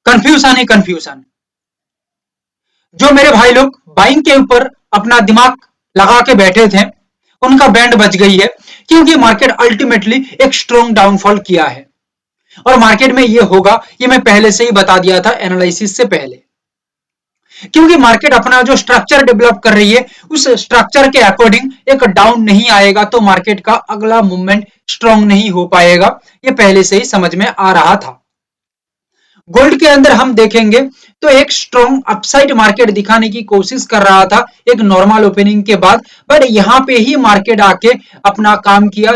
Confusion ही confusion. जो मेरे भाई लोग बाइंग के ऊपर अपना दिमाग लगा के बैठे थे, उनका बैंड बच गई है, क्योंकि मार्केट अल्टीमेटली एक स्ट्रॉन्ग डाउनफॉल किया है। और मार्केट में ये होगा, ये मैं पहले से ही बता दिया था एनालिसिस से पहले, क्योंकि मार्केट अपना जो स्ट्रक्चर डेवलप कर रही है, उस स्ट्रक्चर के अकॉर्डिंग एक डाउन नहीं आएगा तो मार्केट का अगला मूवमेंट स्ट्रॉन्ग नहीं हो पाएगा। ये पहले से ही समझ में आ रहा था। गोल्ड के अंदर हम देखेंगे तो एक स्ट्रॉन्ग अपसाइड मार्केट दिखाने की कोशिश कर रहा था एक नॉर्मल ओपनिंग के बाद, बट यहां पे ही मार्केट आके अपना काम किया,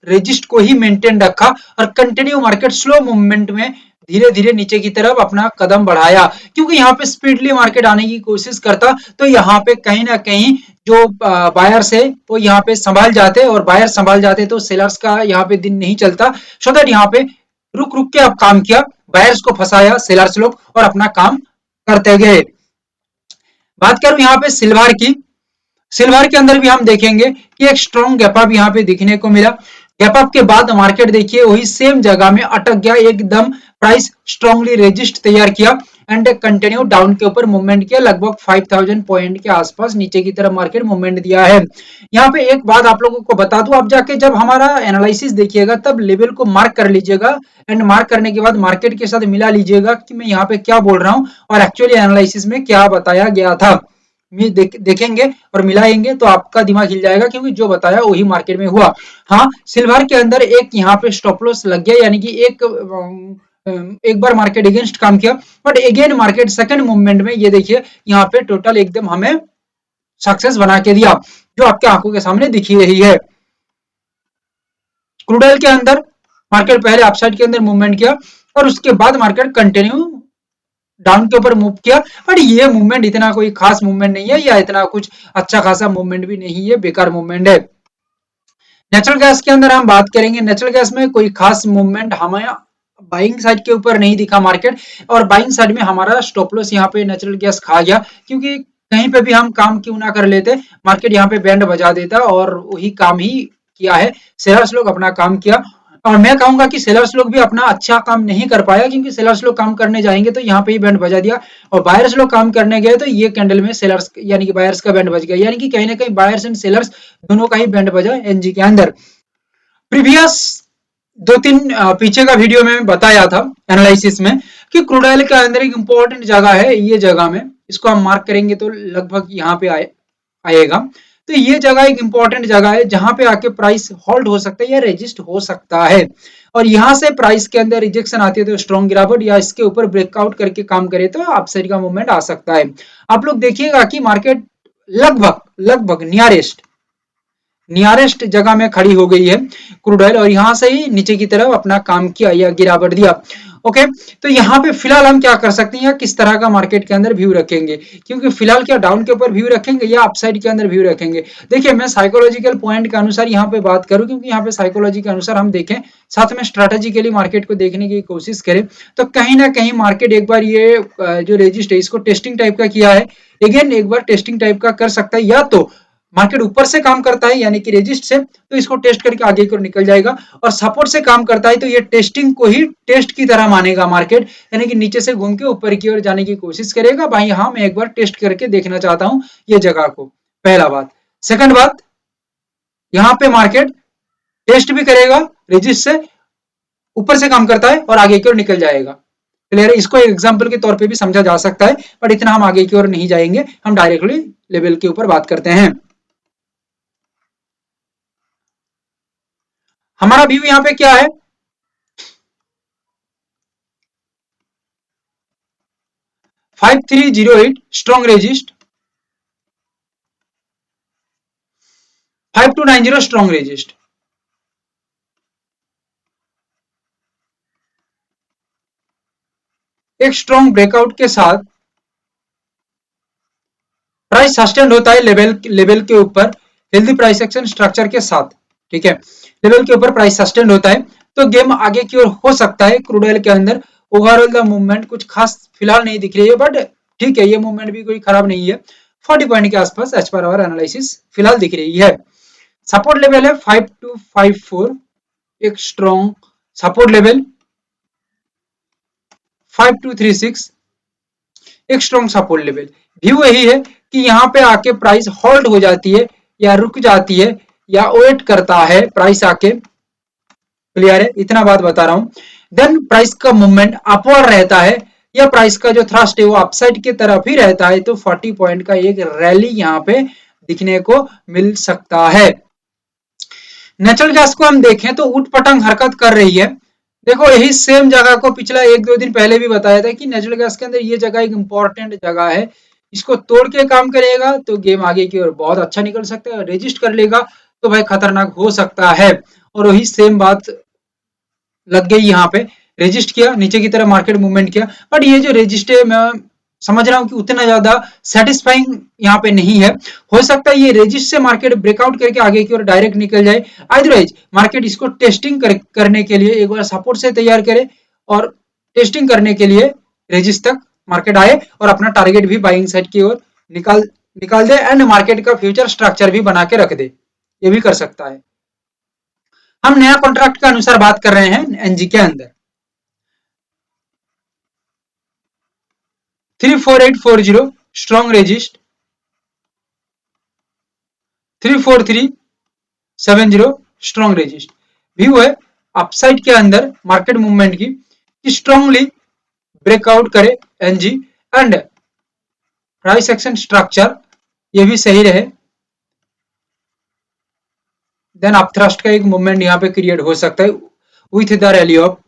रेजिस्ट को ही मेंटेन रखा और कंटिन्यू मार्केट स्लो मूवमेंट में धीरे धीरे नीचे की तरफ अपना कदम बढ़ाया, क्योंकि यहाँ पे स्पीडली मार्केट आने की कोशिश करता तो यहाँ पे कहीं ना कहीं जो बायर्स है वो यहाँ पे संभाल जाते, और बायर संभाल जाते तो सेलर्स का यहाँ पे दिन नहीं चलता। सो दैट यहाँ पे रुक रुक के अब काम किया, बायर्स को फंसाया सेलर्स लोग और अपना काम करते गए। बात करूं यहाँ पे सिल्वर की, सिल्वर के अंदर भी हम देखेंगे कि एक स्ट्रॉन्ग गैप अप यहाँ पे दिखने को मिला। गैप अप के बाद मार्केट देखिए वही सेम जगह में अटक गया, एकदम प्राइस स्ट्रांगली रेजिस्ट तैयार किया एंड कंटिन्यू डाउन के ऊपर मूवमेंट किया, लगभग 5000 पॉइंट के आसपास नीचे की तरफ मार्केट मूवमेंट दिया है। यहाँ पे एक बात आप लोगों को बता दूं, आप जाके जब हमारा एनालिसिस देखिएगा तब लेवल को मार्क कर लीजिएगा एंड मार्क करने के बाद मार्केट के साथ मिला लीजिएगा कि मैं यहाँ पे क्या बोल रहा हूँ और एक्चुअली एनालिसिस में क्या बताया गया था। देखेंगे और मिलाएंगे तो आपका दिमाग हिल जाएगा, क्योंकि जो बताया वही मार्केट में हुआ। हाँ, सिल्वर के अंदर एक यहाँ पे स्टॉप लॉस लग गया, यानी कि एक बार मार्केट अगेंस्ट काम किया, but again market second movement में ये देखिए यहाँ पे टोटल एकदम हमें सक्सेस बना के दिया, जो आपके आंखों के सामने दिख ही रही है। क्रूड ऑयल के अंदर मार्केट पहले अपसाइड के अंदर मूवमेंट किया और उसके बाद मार्केट कंटिन्यू डाउन के ऊपर मूव किया, बट ये मूवमेंट इतना कोई खास मूवमेंट नहीं है या इतना कुछ अच्छा खासा मूवमेंट भी नहीं है, बेकार मूवमेंट है। नेचुरल गैस के अंदर हम बात करेंगे, नेचुरल गैस में कोई खास मूवमेंट हमें बाइंग साइड के ऊपर नहीं दिखा मार्केट, और बाइंग साइड में हमारा स्टॉप लॉस यहाँ पे नेचुरल गैस खा गया, क्योंकि कहीं पे भी हम काम क्यों ना कर लेते, मार्केट यहाँ पे बैंड बजा देता और वही काम ही किया है। शेयर्स लोग अपना काम किया, और मैं कहूंगा कि सेलर्स लोग भी अपना अच्छा काम नहीं कर पाया, क्योंकि सेलर्स लोग काम करने जाएंगे तो यहाँ पे ही बैंड बजा दिया, और बायर्स लोग काम करने गए तो ये कैंडल में सेलर्स यानी कि बायर्स का बैंड बज गया, यानी कि कहीं ना कहीं बायर्स एंड सेलर्स दोनों का ही बैंड बजा एनजी के अंदर। प्रीवियस दो तीन पीछे का वीडियो में बताया था एनालिसिस में कि क्रूड ऑयल के अंदर एक इंपॉर्टेंट जगह है, ये जगह में इसको हम मार्क करेंगे तो लगभग यहाँ पे आएगा। तो ये जगह एक इंपॉर्टेंट जगह है जहां पे आके प्राइस होल्ड हो सकता है या रेजिस्ट हो सकता है, और यहां से प्राइस के अंदर रिजेक्शन आती है तो स्ट्रॉन्ग गिरावट या इसके ऊपर ब्रेकआउट करके काम करे तो अपसाइड का मूवमेंट आ सकता है। आप लोग देखिएगा कि मार्केट लगभग लगभग नियरेस्ट जगह में खड़ी हो गई है क्रूड ऑयल, और यहां से ही नीचे की तरफ अपना काम किया या गिरावट दिया। ओके, तो यहाँ पे फिलहाल हम क्या कर सकते हैं या किस तरह का मार्केट के अंदर व्यू रखेंगे, क्योंकि फिलहाल क्या डाउन के ऊपर व्यू रखेंगे या अपसाइड के अंदर व्यू रखेंगे। देखिए, मैं साइकोलॉजिकल पॉइंट के अनुसार यहाँ पे बात करूं, क्योंकि यहाँ पे साइकोलॉजी के अनुसार हम देखें, साथ में स्ट्रेटेजिकली मार्केट को देखने की कोशिश करें, तो कहीं ना कहीं मार्केट एक बार ये जो रेजिस्ट है इसको टेस्टिंग टाइप का किया है, अगेन एक बार टेस्टिंग टाइप का कर सकता है, या तो मार्केट ऊपर से काम करता है यानी कि रेजिस्ट से तो इसको टेस्ट करके आगे की ओर निकल जाएगा, और सपोर्ट से काम करता है तो ये टेस्टिंग को ही टेस्ट की तरह मानेगा मार्केट, यानी कि नीचे से घूम के ऊपर की ओर जाने की कोशिश करेगा। भाई हाँ, मैं एक बार टेस्ट करके देखना चाहता हूं ये जगह को, पहला बात। सेकंड बात, यहाँ पे मार्केट टेस्ट भी करेगा रेजिस्ट से, ऊपर से काम करता है और आगे की ओर निकल जाएगा। क्लियर है? इसको एक एग्जांपल के तौर पे भी समझा जा सकता है, बट इतना हम आगे की ओर नहीं जाएंगे, हम डायरेक्टली लेवल के ऊपर बात करते हैं। हमारा व्यू यहाँ पे क्या है, 5308 स्ट्रॉन्ग रेजिस्ट, 5290 स्ट्रॉन्ग रेजिस्ट। एक स्ट्रॉन्ग ब्रेकआउट के साथ प्राइस सस्टेन होता है लेवल के ऊपर, हेल्दी प्राइस एक्शन स्ट्रक्चर के साथ। ठीक है, लेवल के ऊपर प्राइस सस्टेन होता है तो गेम आगे की ओर हो सकता है। क्रूड ऑयल के अंदर ओवरऑल द मूवमेंट कुछ खास फिलहाल नहीं दिख रही है, बट ठीक है, ये मूवमेंट भी कोई खराब नहीं है। 40 पॉइंट के आसपास एज पर आवर एनालिसिस फिलहाल दिख रही है। सपोर्ट लेवल है 5254, एक स्ट्रॉन्ग सपोर्ट लेवल 5236 एक स्ट्रॉन्ग सपोर्ट लेवल। व्यू यही है कि यहाँ पे आके प्राइस होल्ड हो जाती है या रुक जाती है या वेट करता है प्राइस आके, क्लियर है, इतना बात बता रहा हूं। देन प्राइस का मूवमेंट अपवर्ड रहता है या प्राइस का जो थ्रस्ट है वो अपसाइड की तरफ ही रहता है, तो 40 पॉइंट का एक रैली यहाँ पे दिखने को मिल सकता है। नेचुरल गैस को हम देखें तो उठ पटंग हरकत कर रही है। देखो यही सेम जगह को पिछला एक दो दिन पहले भी बताया था कि नेचुरल गैस के अंदर ये जगह एक इंपॉर्टेंट जगह है, इसको तोड़ के काम करेगा तो गेम आगे की ओर बहुत अच्छा निकल सकता है, रेजिस्ट कर लेगा तो भाई खतरनाक हो सकता है। और वही सेम बात लग गई यहाँ पे, रेजिस्ट किया नीचे की तरफ मार्केट मूवमेंट किया, बट ये जो रेजिस्ट है मैं समझ रहा हूँ कि उतना ज्यादा सेटिस्फाइंग यहाँ पे नहीं है। हो सकता है ये रेजिस्ट से मार्केट ब्रेकआउट करके आगे की ओर डायरेक्ट निकल जाए, अदरवाइज मार्केट इसको टेस्टिंग करने के लिए एक बार सपोर्ट से तैयार करे और टेस्टिंग करने के लिए रेजिस्ट तक मार्केट आए और अपना टारगेट भी बाइंग साइड की ओर निकाल निकाल दे एंड मार्केट का फ्यूचर स्ट्रक्चर भी बना के रख दे, ये भी कर सकता है। हम नया कॉन्ट्रैक्ट के अनुसार बात कर रहे हैं एनजी के अंदर। 34840 strong resist, 34370 strong resist. View है अपसाइड के अंदर मार्केट मूवमेंट की स्ट्रांगली ब्रेकआउट करे NG and price action structure ये भी सही रहे, देन अपथ्रस्ट का एक मूवमेंट यहाँ पे क्रिएट हो सकता है with the rally of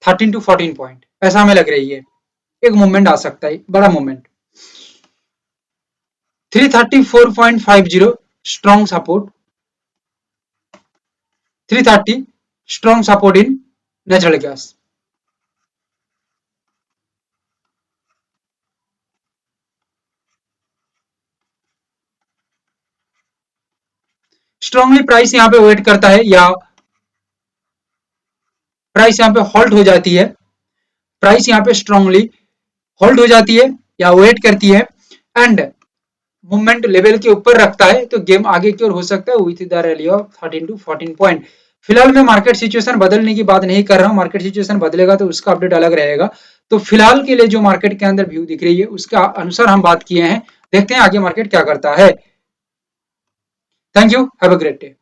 13 to 14 point, ऐसा हमें लग रही है एक मूवमेंट आ सकता है, बड़ा movement. 334.50 strong support, 330 strong support in natural gas. Strongly price यहाँ पे वेट करता है या प्राइस यहाँ पे होल्ड हो जाती है, प्राइस यहाँ पे स्ट्रांगली होल्ड हो जाती है या वेट करती है एंड मूवमेंट लेवल के ऊपर रखता है तो गेम आगे की ओर हो सकता है with the rally of 13 to 14 point. फिलहाल मैं मार्केट सिचुएशन बदलने की बात नहीं कर रहा हूं, मार्केट सिचुएशन बदलेगा तो उसका अपडेट अलग रहेगा। तो फिलहाल के लिए जो मार्केट के अंदर व्यू दिख रही है उसका अनुसार हम बात किए हैं, देखते हैं आगे मार्केट क्या करता है। Thank you, have a great day.